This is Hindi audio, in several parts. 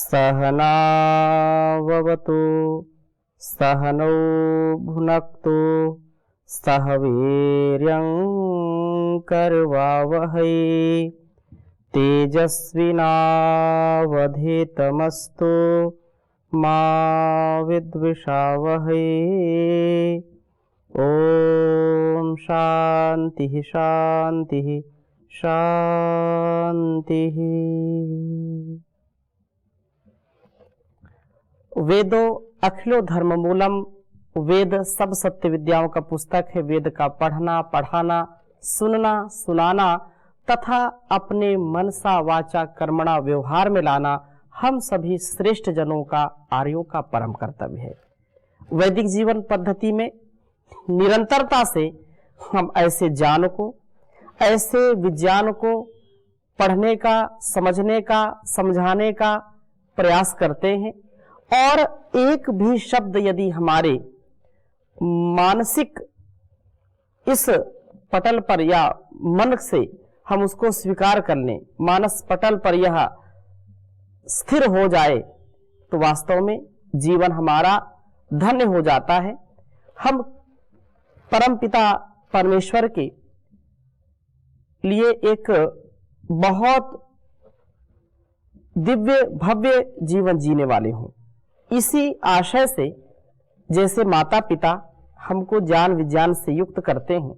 सहनाववतु सहनौ भुनक्तु सह वीर्यं करवावहै तेजस्विनावधीतमस्तु मा विद्विषावहै। ओम शांति शांति शांति। वेदो अखिलो धर्म मूलम, वेद सब सत्य विद्याओं का पुस्तक है। वेद का पढ़ना, पढ़ाना, सुनना, सुनाना तथा अपने मनसा वाचा कर्मणा व्यवहार में लाना हम सभी श्रेष्ठ जनों का, आर्यों का परम कर्तव्य है। वैदिक जीवन पद्धति में निरंतरता से हम ऐसे ज्ञान को, ऐसे विज्ञान को पढ़ने का, समझने का, समझाने का प्रयास करते हैं। और एक भी शब्द यदि हमारे मानसिक इस पटल पर या मन से हम उसको स्वीकार कर लें, मानस पटल पर यह स्थिर हो जाए, तो वास्तव में जीवन हमारा धन्य हो जाता है। हम परमपिता परमेश्वर के लिए एक बहुत दिव्य भव्य जीवन जीने वाले हों। इसी आशय से जैसे माता पिता हमको ज्ञान विज्ञान से युक्त करते हैं,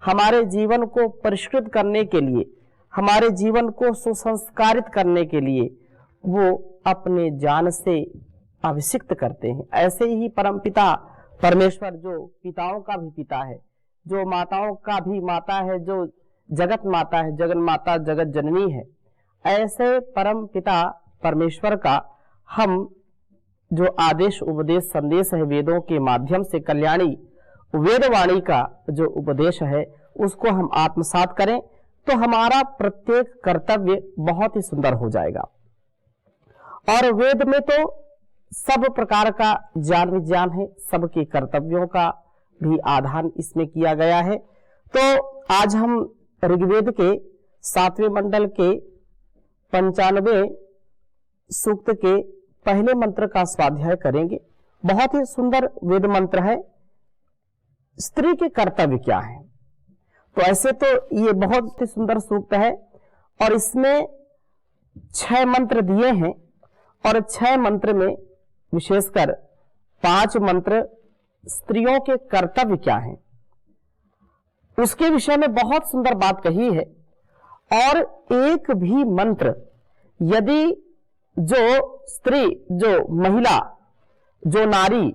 हमारे जीवन को परिष्कृत करने के लिए, हमारे जीवन को सुसंस्कारित करने के लिए वो अपने ज्ञान से अभिषिक्त करते हैं। ऐसे ही परमपिता परमेश्वर जो पिताओं का भी पिता है, जो माताओं का भी माता है, जो जगत माता है, जगन माता जगत जननी है, ऐसे परम पिता परमेश्वर का हम जो आदेश उपदेश संदेश है वेदों के माध्यम से, कल्याणी वेदवाणी का जो उपदेश है उसको हम आत्मसात करें तो हमारा प्रत्येक कर्तव्य बहुत ही सुंदर हो जाएगा। और वेद में तो सब प्रकार का ज्ञान विज्ञान है, सबके कर्तव्यों का भी आधान इसमें किया गया है। तो आज हम ऋग्वेद के 7वें मंडल के 95वें सूक्त के पहले मंत्र का स्वाध्याय करेंगे। बहुत ही सुंदर वेद मंत्र है। स्त्री के कर्तव्य क्या है? तो ऐसे तो ये बहुत ही सुंदर सूक्त है और इसमें 6 मंत्र दिए हैं और 6 मंत्र में विशेषकर 5 मंत्र स्त्रियों के कर्तव्य क्या हैं उसके विषय में बहुत सुंदर बात कही है। और एक भी मंत्र यदि जो स्त्री, जो महिला, जो नारी,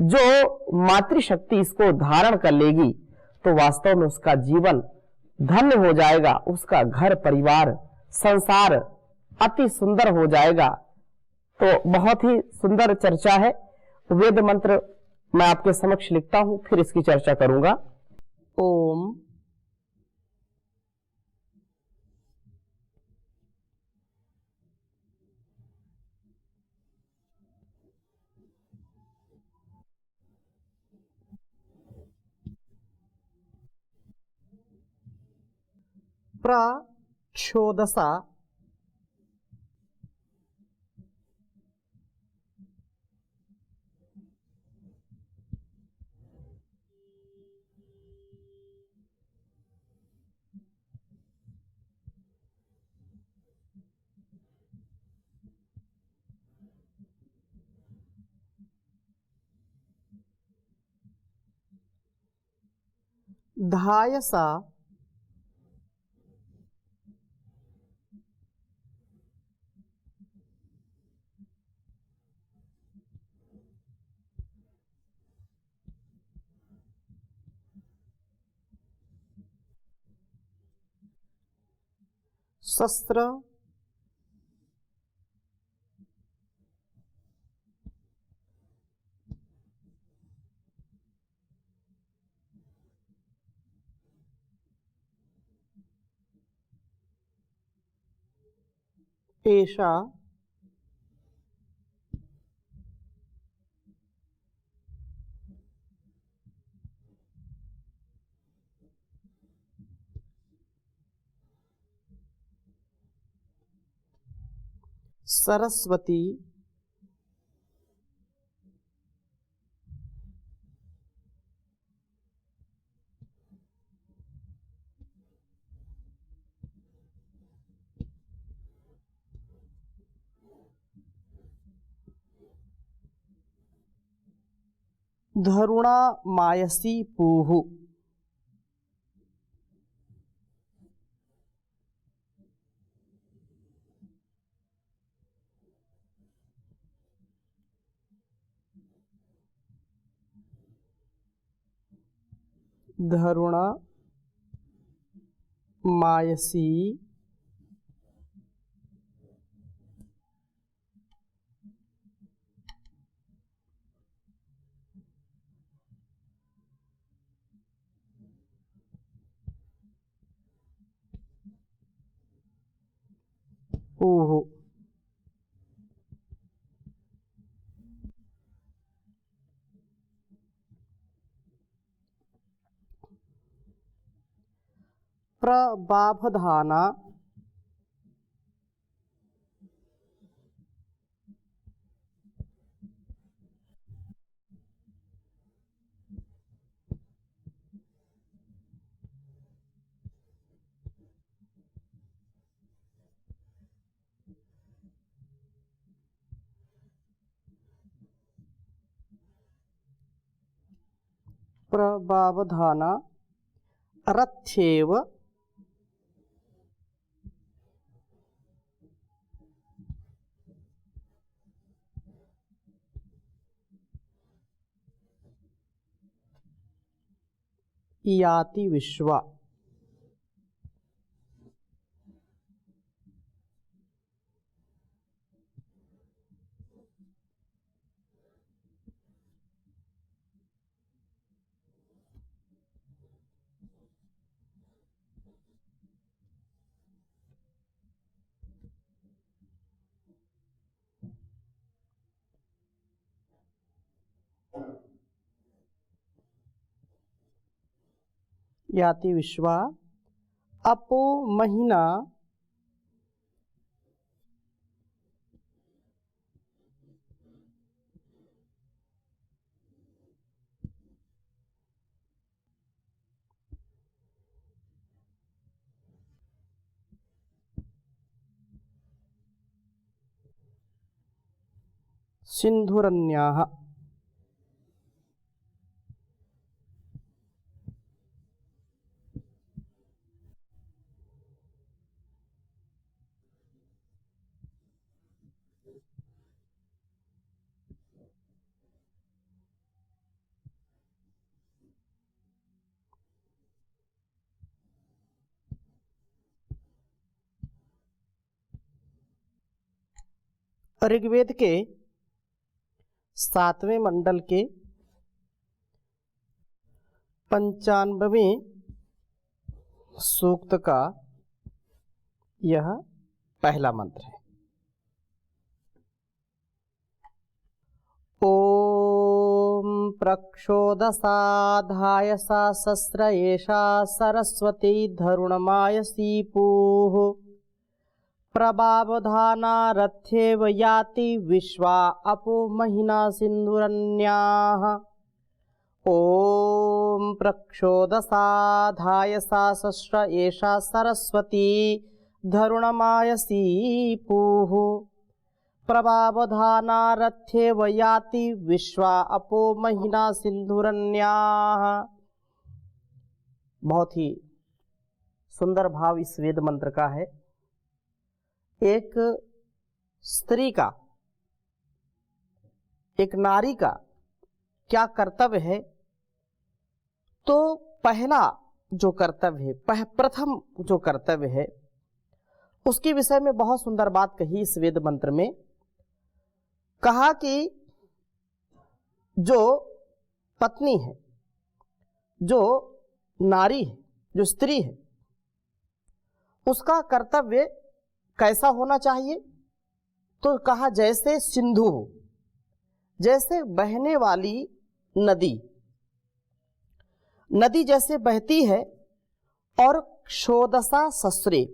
जो मातृशक्ति इसको धारण कर लेगी तो वास्तव में उसका जीवन धन्य हो जाएगा, उसका घर परिवार संसार अति सुंदर हो जाएगा। तो बहुत ही सुंदर चर्चा है। वेद मंत्र मैं आपके समक्ष लिखता हूं, फिर इसकी चर्चा करूंगा। ओम प्रक्षोदसा धायसा शस्त्र एषा सरस्वती धरुणा मायसी पूः। धरुणा मायसी पूः। प्रबाभधाना प्रबाभधाना रथ्येव याति विश्वा। याति विश्वा अपो महीना सिंधुरन्याः। ऋग्वेद के 7वें मंडल के 95वें सूक्त का यह पहला मंत्र है। ओम प्रक्षोदसाधाय सा शस्त्र एषा सरस्वती धरुणमायसी पूः। प्रबाबधाना रथ्येव याति विश्वा अपो महिना सिंधुरन्याः। ओम प्रक्षोदसाधाय सा शस्त्र एषा सरस्वती धरुणमायसी पूः। प्रबाबधाना रथ्येव याति विश्वा अपो महिना सिंधुरन्याः। बहुत ही सुंदर भाव इस वेद मंत्र का है। एक स्त्री का, एक नारी का क्या कर्तव्य है, तो पहला जो कर्तव्य है, प्रथम जो कर्तव्य है, उसके विषय में बहुत सुंदर बात कही इस वेद मंत्र में। कहा कि जो पत्नी है, जो नारी है, जो स्त्री है, उसका कर्तव्य कैसा होना चाहिए, तो कहा जैसे सिंधु हो, जैसे बहने वाली नदी, नदी जैसे बहती है और क्षोदसा सस्रे,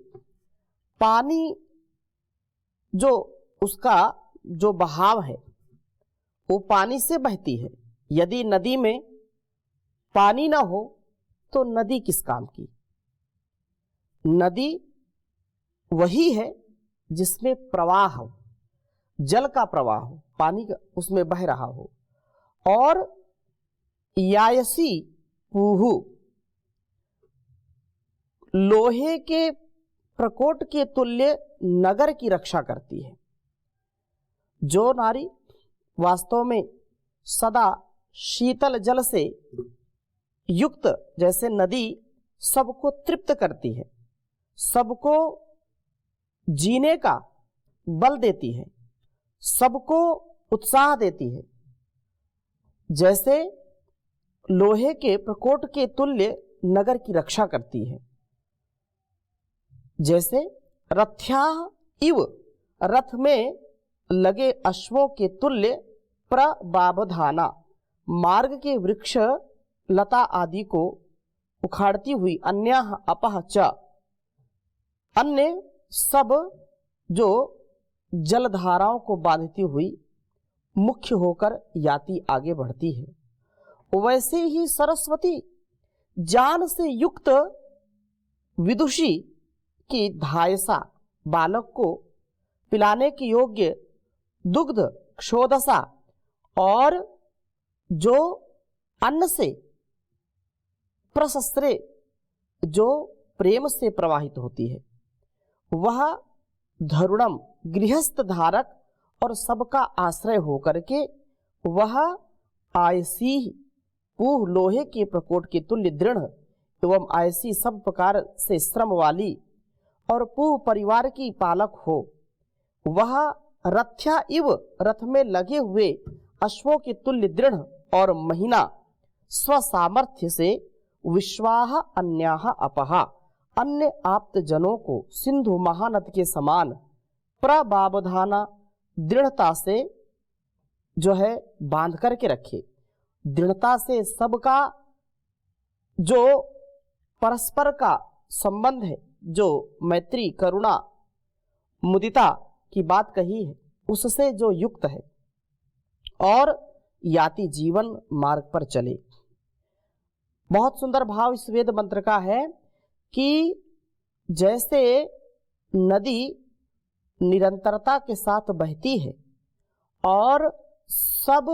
पानी जो उसका जो बहाव है वो पानी से बहती है। यदि नदी में पानी ना हो तो नदी किस काम की? नदी वही है जिसमें प्रवाह हो, जल का प्रवाह हो, पानी का उसमें बह रहा हो। और यायसी पूहु, लोहे के प्रकोट के तुल्य नगर की रक्षा करती है। जो नारी वास्तव में सदा शीतल जल से युक्त, जैसे नदी सबको तृप्त करती है, सबको जीने का बल देती है, सबको उत्साह देती है, जैसे लोहे के प्रकोट के तुल्य नगर की रक्षा करती है। जैसे रथ्या इव, रथ में लगे अश्वों के तुल्य प्रबाबधाना, मार्ग के वृक्ष लता आदि को उखाड़ती हुई, अन्य अपह च, अन्य सब जो जलधाराओं को बांधती हुई मुख्य होकर याति आगे बढ़ती है। वैसे ही सरस्वती ज्ञान से युक्त विदुषी की धायसा, बालक को पिलाने के योग्य दुग्ध क्षोदसा, और जो अन्न से प्रशस्त्रे, जो प्रेम से प्रवाहित होती है, वह धरुणम गृहस्थ धारक और सबका आश्रय होकर के वह आयसी पूह, लोहे के प्रकोट के तुल्य दृढ़ एवं आयसी सब प्रकार से श्रम वाली और पूह परिवार की पालक हो। वह रथ्या इव, रथ में लगे हुए अश्वों के तुल्य दृढ़ और महीना स्वसामर्थ्य से विश्वाह अन्याह अपहा, अन्य आप्त जनों को सिंधु महानद के समान प्रबाबधाना, दृढ़ता से जो है बांध करके रखे। दृढ़ता से सबका जो परस्पर का संबंध है, जो मैत्री करुणा मुदिता की बात कही है, उससे जो युक्त है और याति जीवन मार्ग पर चले। बहुत सुंदर भाव इस वेद मंत्र का है कि जैसे नदी निरंतरता के साथ बहती है और सब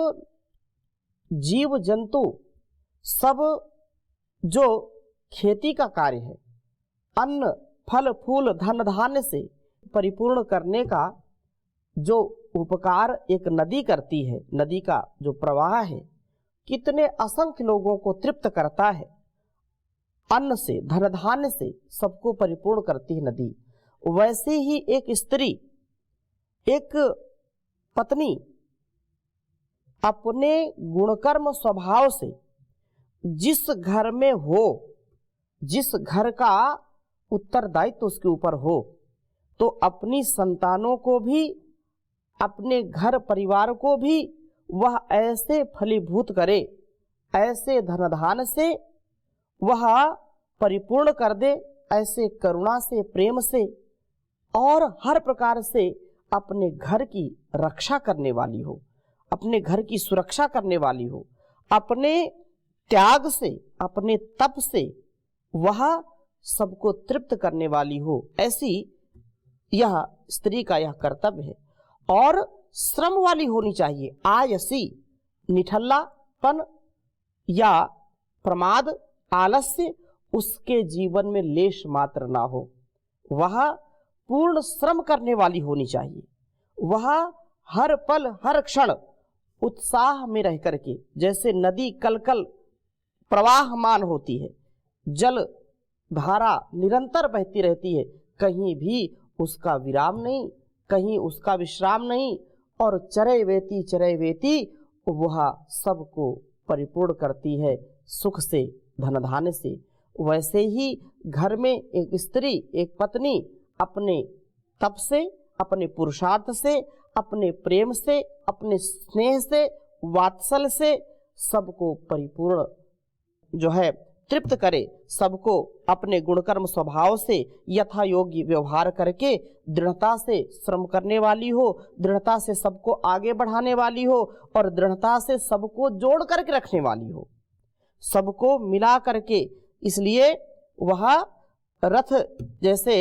जीव जंतु, सब जो खेती का कार्य है, अन्न फल फूल धन धान्य से परिपूर्ण करने का जो उपकार एक नदी करती है, नदी का जो प्रवाह है कितने असंख्य लोगों को तृप्त करता है, अन्न से धन धान्य से सबको परिपूर्ण करती है नदी। वैसे ही एक स्त्री, एक पत्नी अपने गुणकर्म स्वभाव से जिस घर में हो, जिस घर का उत्तरदायित्व उसके ऊपर हो, तो अपनी संतानों को भी, अपने घर परिवार को भी वह ऐसे फलीभूत करे, ऐसे धनधान से वह परिपूर्ण कर दे, ऐसे करुणा से प्रेम से और हर प्रकार से अपने घर की रक्षा करने वाली हो, अपने घर की सुरक्षा करने वाली हो, अपने त्याग से, अपने तप से वह सबको तृप्त करने वाली हो। ऐसी यह स्त्री का यह कर्तव्य है और श्रम वाली होनी चाहिए। आयसी, निठल्लापन या प्रमाद आलस्य उसके जीवन में लेश मात्र ना हो। वह पूर्ण श्रम करने वाली होनी चाहिए। वह हर पल हर क्षण उत्साह में रह करके, जैसे नदी कल कल प्रवाहमान होती है, जल धारा निरंतर बहती रहती है, कहीं भी उसका विराम नहीं, कहीं उसका विश्राम नहीं, और चरय वेती वह सबको परिपूर्ण करती है सुख से धन धान्य से। वैसे ही घर में एक स्त्री, एक पत्नी अपने तप से, अपने पुरुषार्थ से, अपने प्रेम से, अपने स्नेह से, वात्सल से सबको परिपूर्ण जो है तृप्त करे, सबको अपने गुणकर्म स्वभाव से यथा योग्य व्यवहार करके दृढ़ता से श्रम करने वाली हो, दृढ़ता से सबको आगे बढ़ाने वाली हो और दृढ़ता से सबको जोड़ करके रखने वाली हो, सबको मिला करके। इसलिए वह रथ जैसे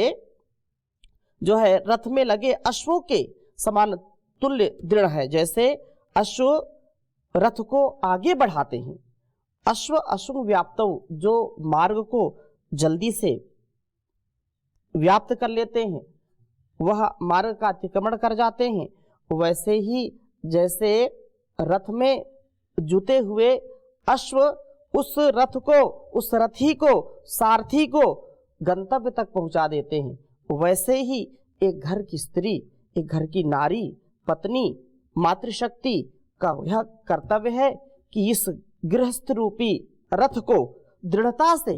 जो है रथ में लगे अश्वों के समान तुल्य दृढ़ है। जैसे अश्व रथ को आगे बढ़ाते हैं, अश्व अश्व व्याप्तव, जो मार्ग को जल्दी से व्याप्त कर लेते हैं, वह मार्ग का अतिक्रमण कर जाते हैं। वैसे ही जैसे रथ में जुते हुए अश्व उस रथ को, उस रथी को, सारथी को गंतव्य तक पहुंचा देते हैं, वैसे ही एक घर की स्त्री, एक घर की नारी, पत्नी, मातृशक्ति का यह कर्तव्य है कि इस गृहस्थ रूपी रथ को दृढ़ता से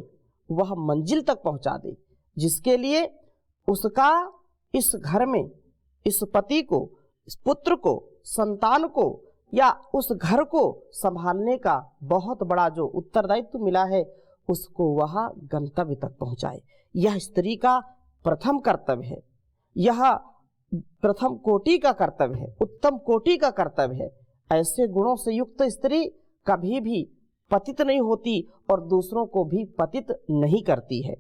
वह मंजिल तक पहुंचा दे, जिसके लिए उसका इस घर में इस पति को, इस पुत्र को, संतान को या उस घर को संभालने का बहुत बड़ा जो उत्तरदायित्व मिला है, उसको वह गंतव्य तक पहुंचाए। यह स्त्री का प्रथम कर्तव्य है, यह प्रथम कोटि का कर्तव्य है, उत्तम कोटि का कर्तव्य है। ऐसे गुणों से युक्त स्त्री कभी भी पतित नहीं होती और दूसरों को भी पतित नहीं करती है।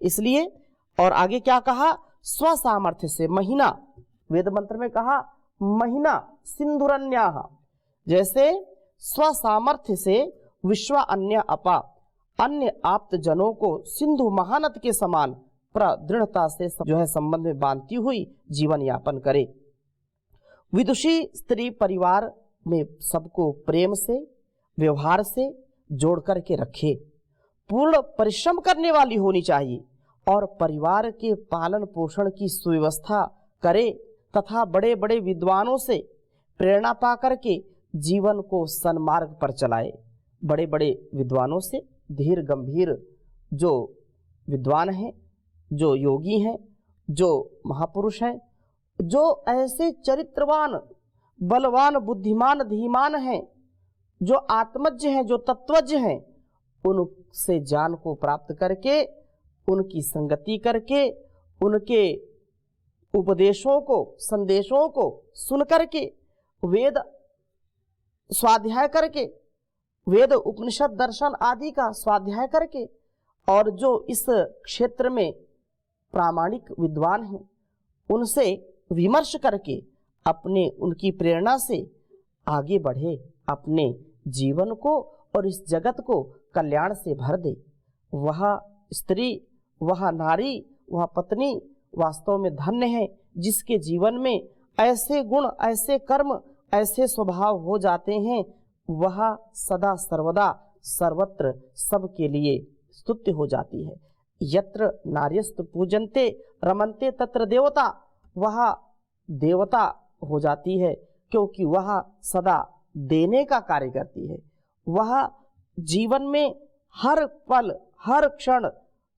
इसलिए और आगे क्या कहा, स्व सामर्थ्य से महीना, वेद मंत्र में कहा महीना सिंधुरन्याः, जैसे स्व सामर्थ्य से विश्व अन्य अपा, अन्य आप्त जनों को सिंधु महानद के समान प्रदृढ़ता से जो है संबंध में बांधती हुई जीवन यापन करे। विदुषी स्त्री परिवार में सबको प्रेम से, व्यवहार से जोड़ करके रखे, पूर्ण परिश्रम करने वाली होनी चाहिए और परिवार के पालन पोषण की सुव्यवस्था करे तथा बड़े बड़े विद्वानों से प्रेरणा पा करके जीवन को सन्मार्ग पर चलाए। बड़े बड़े विद्वानों से, धीर गंभीर जो विद्वान हैं, जो योगी हैं, जो महापुरुष हैं, जो ऐसे चरित्रवान, बलवान, बुद्धिमान, धीमान हैं, जो आत्मज्ञ हैं, जो तत्वज्ञ हैं, उनसे ज्ञान को प्राप्त करके, उनकी संगति करके, उनके उपदेशों को, संदेशों को सुन करके, वेद स्वाध्याय करके, वेद उपनिषद दर्शन आदि का स्वाध्याय करके, और जो इस क्षेत्र में प्रामाणिक विद्वान हैं उनसे विमर्श करके अपने उनकी प्रेरणा से आगे बढ़े, अपने जीवन को और इस जगत को कल्याण से भर दे। वह स्त्री, वह नारी, वह पत्नी वास्तव में धन्य है जिसके जीवन में ऐसे गुण, ऐसे कर्म, ऐसे स्वभाव हो जाते हैं, वह सदा सर्वदा सर्वत्र सबके लिए स्तुत्य हो जाती है। यत्र नार्यस्तु पूजन्ते रमन्ते तत्र देवता, वह देवता हो जाती है क्योंकि वह सदा देने का कार्य करती है। वह जीवन में हर पल, हर क्षण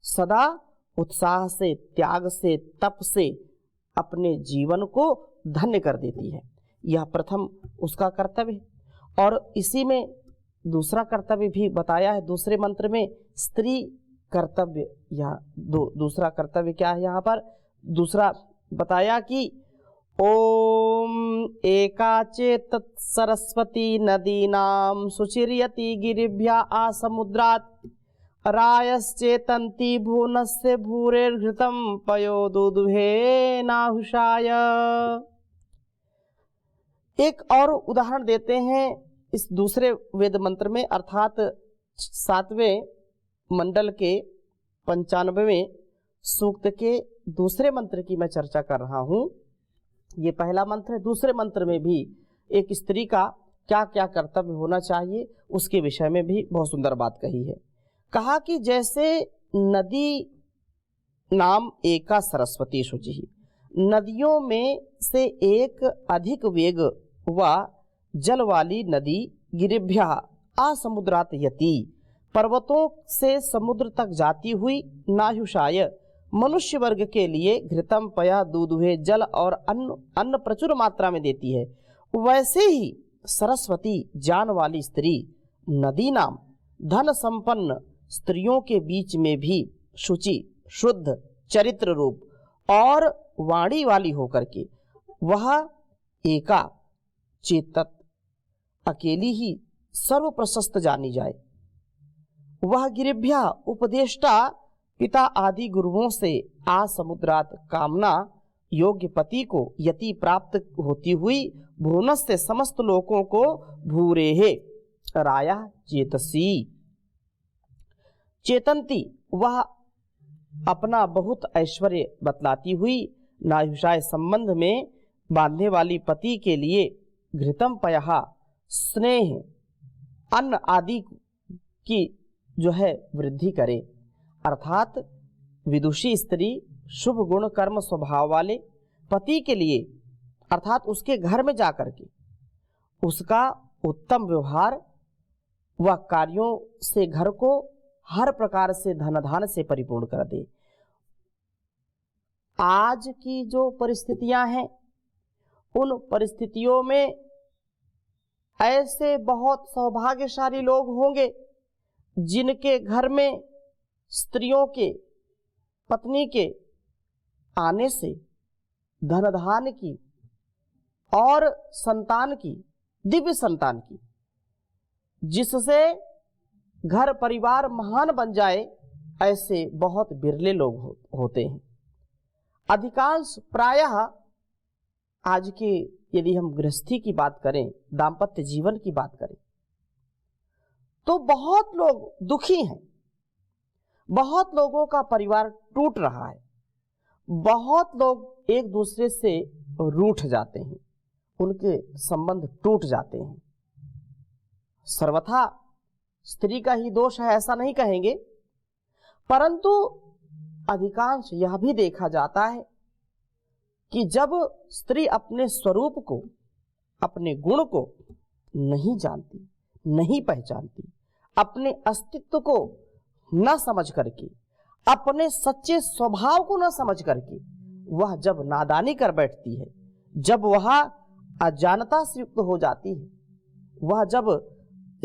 सदा उत्साह से, त्याग से, तप से अपने जीवन को धन्य कर देती है। यह प्रथम उसका कर्तव्य है। और इसी में दूसरा कर्तव्य भी बताया है दूसरे मंत्र में, स्त्री कर्तव्य। यह दूसरा कर्तव्य क्या है यहाँ पर? दूसरा बताया कि ओम एका चेत सरस्वती नदीनां सुचिर्यति गिरिभ्या आसमुद्रात् रायश्चेतन्ति भुवनस्य भूरेर्घृतं पयो दुदुहे नाहुषाय। एक और उदाहरण देते हैं इस दूसरे वेद मंत्र में, अर्थात 7वें मंडल के 95वें सूक्त के दूसरे मंत्र की मैं चर्चा कर रहा हूं। ये पहला मंत्र है। दूसरे मंत्र में भी एक स्त्री का क्या क्या कर्तव्य होना चाहिए उसके विषय में भी बहुत सुंदर बात कही है। कहा कि जैसे नदी नाम एका सरस्वती शुचि, नदियों में से एक अधिक वेग व जल वाली नदी गिरिभ्या आसमुद्रात यति, पर्वतों से समुद्र तक जाती हुई, नायुषाय मनुष्य वर्ग के लिए घृतम पया दूधुहे जल और अन्न प्रचुर मात्रा में देती है। वैसे ही सरस्वती ज्ञान वाली स्त्री नदी नाम धन संपन्न स्त्रियों के बीच में भी शुचि, शुद्ध, चरित्र रूप और वाणी वाली होकर के वह एका चेतत अकेली ही सर्व प्रशस्त जानी जाए। वह गिरिभ्या उपदेष्टा पिता आदि गुरुओं से आ समुद्रात कामना योग्य पति को यति प्राप्त होती हुई भुवनस् से समस्त लोकों को भूरेहे राया चेतसी। चेतंती वह अपना बहुत ऐश्वर्य बतलाती हुई नायुषाय संबंध में बांधने वाली पति के लिए घृतम पयहा स्नेह अन्न आदि की जो है वृद्धि करे, अर्थात विदुषी स्त्री शुभ गुण कर्म स्वभाव वाले पति के लिए अर्थात उसके घर में जाकर के उसका उत्तम व्यवहार व कार्यों से घर को हर प्रकार से धन धान से परिपूर्ण कर दे। आज की जो परिस्थितियां हैं उन परिस्थितियों में ऐसे बहुत सौभाग्यशाली लोग होंगे जिनके घर में स्त्रियों के, पत्नी के आने से धन धान की और संतान की, दिव्य संतान की, जिससे घर परिवार महान बन जाए, ऐसे बहुत बिरले लोग होते हैं। अधिकांश प्रायः आज के यदि हम गृहस्थी की बात करें, दाम्पत्य जीवन की बात करें, तो बहुत लोग दुखी हैं, बहुत लोगों का परिवार टूट रहा है, बहुत लोग एक दूसरे से रूठ जाते हैं, उनके संबंध टूट जाते हैं। सर्वथा स्त्री का ही दोष है ऐसा नहीं कहेंगे, परंतु अधिकांश यह भी देखा जाता है कि जब स्त्री अपने स्वरूप को, अपने गुण को नहीं जानती, नहीं पहचानती, अपने अस्तित्व को न समझ करके, अपने सच्चे स्वभाव को न समझ करके वह जब नादानी कर बैठती है, जब वह अज्ञानता से युक्त हो जाती है, वह जब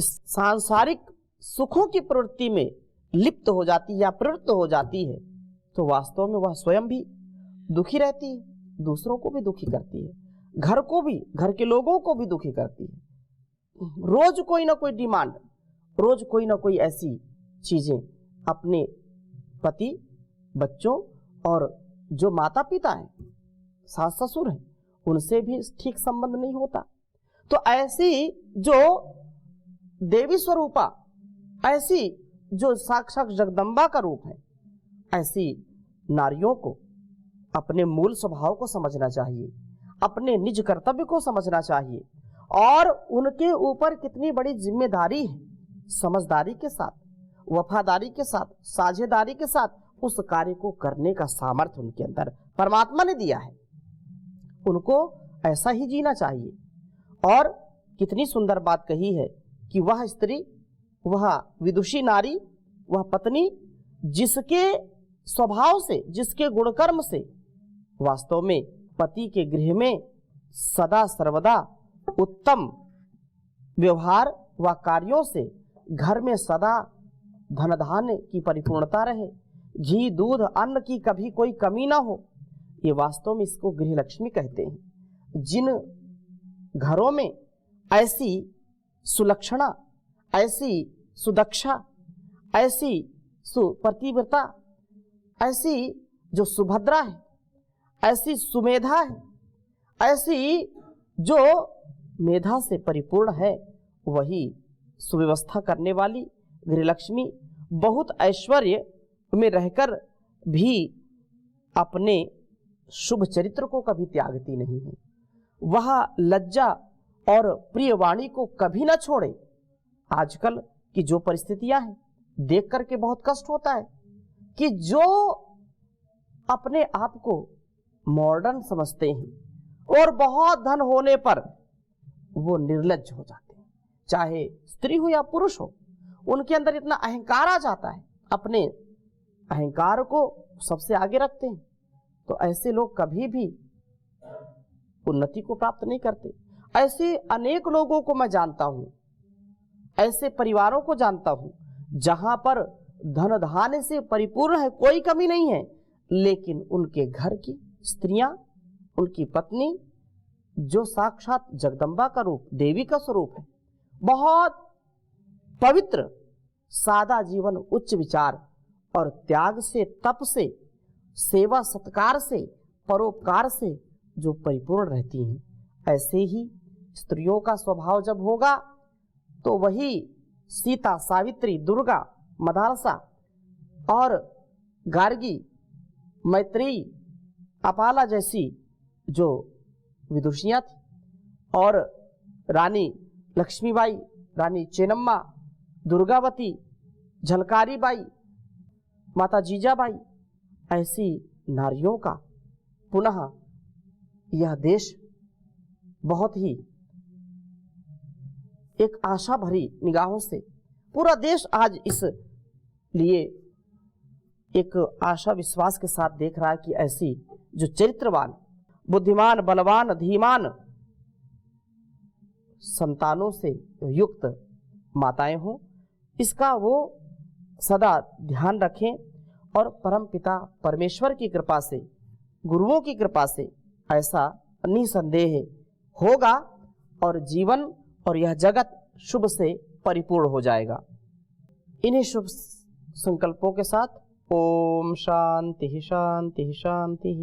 सांसारिक सुखों की प्रवृत्ति में लिप्त हो जाती है या प्रवृत्त हो जाती है, तो वास्तव में वह स्वयं भी दुखी रहती है, दूसरों को भी दुखी करती है, घर को भी, घर के लोगों को भी दुखी करती है। रोज कोई ना कोई डिमांड, रोज कोई ना कोई ऐसी चीजें अपने पति, बच्चों और जो माता पिता हैं, सास ससुर हैं, उनसे भी ठीक संबंध नहीं होता। तो ऐसी जो देवी स्वरूपा, ऐसी जो साक्षात जगदम्बा का रूप है, ऐसी नारियों को अपने मूल स्वभाव को समझना चाहिए, अपने निज कर्तव्य को समझना चाहिए और उनके ऊपर कितनी बड़ी जिम्मेदारी है, समझदारी के साथ, वफादारी के साथ, साझेदारी के साथ उस कार्य को करने का सामर्थ्य उनके अंदर परमात्मा ने दिया है। उनको ऐसा ही जीना चाहिए। और कितनी सुंदर बात कही है कि वह स्त्री, वह विदुषी नारी, वह पत्नी जिसके स्वभाव से, जिसके गुणकर्म से वास्तव में पति के गृह में सदा सर्वदा उत्तम व्यवहार व कार्यों से घर में सदा धन धान्य की परिपूर्णता रहे, घी दूध अन्न की कभी कोई कमी ना हो, ये वास्तव में इसको गृह लक्ष्मी कहते हैं। जिन घरों में ऐसी सुलक्षणा, ऐसी सुदक्षा, ऐसी सुपतिव्रता, ऐसी जो सुभद्रा है, ऐसी सुमेधा है, ऐसी जो मेधा से परिपूर्ण है, वही सुव्यवस्था करने वाली गृहलक्ष्मी बहुत ऐश्वर्य में रहकर भी अपने शुभ चरित्र को कभी त्यागती नहीं है। वह लज्जा और प्रिय वाणी को कभी ना छोड़े। आजकल की जो परिस्थितियां हैं देख करके बहुत कष्ट होता है कि जो अपने आप को मॉडर्न समझते हैं और बहुत धन होने पर वो निर्लज्ज हो जाते हैं, चाहे स्त्री हो या पुरुष हो, उनके अंदर इतना अहंकार आ जाता है, अपने अहंकार को सबसे आगे रखते हैं। तो ऐसे लोग कभी भी उन्नति को प्राप्त नहीं करते। ऐसे अनेक लोगों को मैं जानता हूं, ऐसे परिवारों को जानता हूं जहां पर धन धान्य से परिपूर्ण है, कोई कमी नहीं है, लेकिन उनके घर की स्त्रियां, उनकी पत्नी जो साक्षात जगदम्बा का रूप, देवी का स्वरूप है, बहुत पवित्र, सादा जीवन, उच्च विचार और त्याग से, तप से, सेवा सत्कार से, परोपकार से जो परिपूर्ण रहती हैं, ऐसे ही स्त्रियों का स्वभाव जब होगा तो वही सीता, सावित्री, दुर्गा, मदालसा और गार्गी, मैत्रेयी, अपाला जैसी जो विदुषियाँ थी, और रानी लक्ष्मीबाई, रानी चेन्नम्मा, दुर्गावती, झलकारी बाई, माता जीजाबाई, ऐसी नारियों का पुनः यह देश बहुत ही एक आशा भरी निगाहों से, पूरा देश आज इस लिए एक आशा विश्वास के साथ देख रहा है कि ऐसी जो चरित्रवान, बुद्धिमान, बलवान, धीमान संतानों से युक्त माताएं हों, इसका वो सदा ध्यान रखें और परम पिता परमेश्वर की कृपा से, गुरुओं की कृपा से ऐसा निसंदेह होगा और जीवन और यह जगत शुभ से परिपूर्ण हो जाएगा। इन्हीं शुभ संकल्पों के साथ ओम शांति शांति शांति।